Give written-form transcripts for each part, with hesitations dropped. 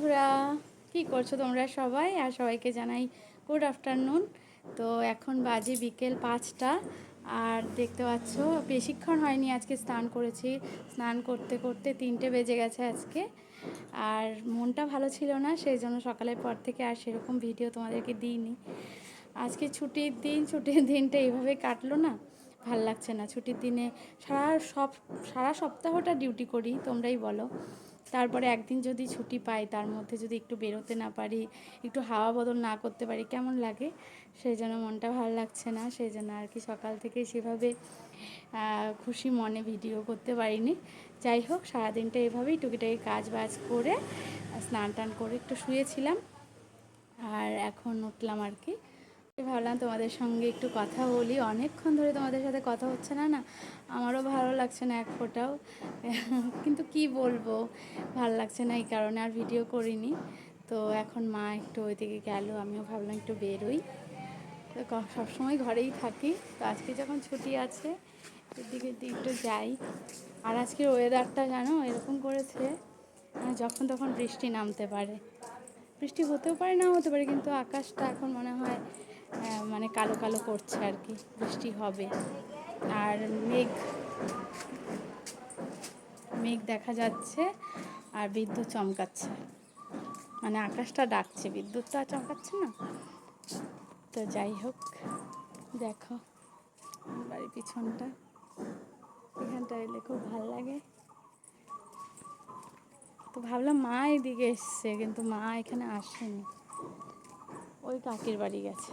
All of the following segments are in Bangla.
বন্ধুরা, কি করছো তোমরা সবাই? আর সবাইকে জানাই গুড আফটারনুন। তো এখন বাজে বিকেল 5টা। আর দেখতে পাচ্ছ বেশিক্ষণ হয়নি, আজকে স্নান করেছি। স্নান করতে করতে 3টে বেজে গেছে আজকে। আর মনটা ভালো ছিল না, সেই জন্য সকালের পর থেকে আর সেরকম ভিডিও তোমাদেরকে দিইনি। আজকে ছুটির দিন, ছুটির দিনটা এইভাবে কাটলো না, ভাল লাগছে না। ছুটির দিনে সারা সপ্তাহটা ডিউটি করি, তোমরাই বলো। তারপরে একদিন যদি ছুটি পাই, তার মধ্যে যদি একটু বেরোতে না পারি, একটু হাওয়া বদল না করতে পারি, কেমন লাগে? সেই জন্য মনটা ভালো লাগছে না। সেই জন্য আর কি সকাল থেকে সেভাবে খুশি মনে ভিডিও করতে পারিনি। যাই হোক, সারাদিনটা এভাবেই টুকিটাকি কাজ বাজ করে স্নান টান করে একটু শুয়েছিলাম। আর এখন উঠলাম আর কি। ভাবলাম তোমাদের সঙ্গে একটু কথা বলি, অনেকক্ষণ ধরে তোমাদের সাথে কথা হচ্ছে না, আমারও ভালো লাগছে না এক ফোঁটাও। কিন্তু কি বলবো, ভালো লাগছে না, এই কারণে আর ভিডিও করিনি। তো এখন মা একটু ওইদিকে গেল, আমিও ভাবলাম একটু বেরোই। তো সবসময় ঘরেই থাকি, তো আজকে যখন ছুটি আছে এদিকে একটু যাই। আর আজকের ওয়েদারটা জানো এরকম করেছে, যখন তখন বৃষ্টি নামতে পারে। বৃষ্টি হতেও পারে, না হতে পারে, কিন্তু আকাশটা এখন মনে হয় মানে কালো কালো করছে আর কি, বৃষ্টি হবে। আর মেঘ মেঘ দেখা যাচ্ছে, আর বিদ্যুৎ চমকাচ্ছে, মানে আকাশটা ডাকছে, বিদ্যুৎ তো আর চমকাচ্ছে না। তো যাই হোক, দেখো বাড়ির পিছনটা, এখানটা এলে খুব ভালো লাগে। তো ভাবলাম মা এদিকে এসছে, কিন্তু মা এখানে আসেনি, ওই কাকির বাড়ি গেছে।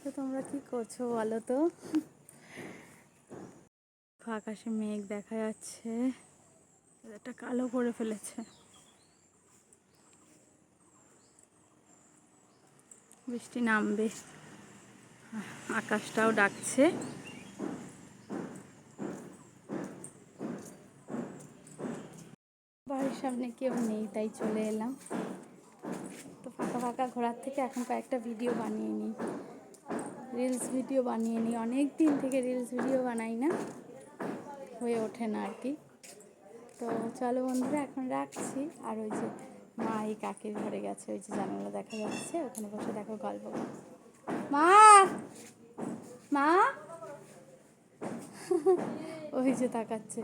তো তোমরা কি করছো বলো তো? আকাশে মেঘ দেখা যাচ্ছে, এটা কালো করে ফেলেছে, বৃষ্টি নামবে, আকাশটাও ডাকছে। বাড়ির সামনে কেউ নেই, তাই চলে এলাম। তো ফাঁকা ফাঁকা ঘোরার থেকে এখন কয়েকটা ভিডিও বানিয়ে নিই, রিলস ভিডিও বানিয়ে নিই। অনেক দিন থেকে রিলস ভিডিও বানাই না, হয়ে ওঠে না আর কি। তো চলো বন্ধুরা, এখন রাখছি। আর ওই যে মা এই কাকের ঘরে গেছে, ওই যে জানালা দেখা যাচ্ছে, ওখানে বসে দেখো গল্প। মা, মা, ওই যে তাকাচ্ছে,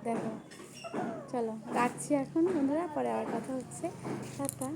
দেখো। চলো রাখছি এখন বন্ধুরা, পরে আবার কথা হচ্ছে। টাটা।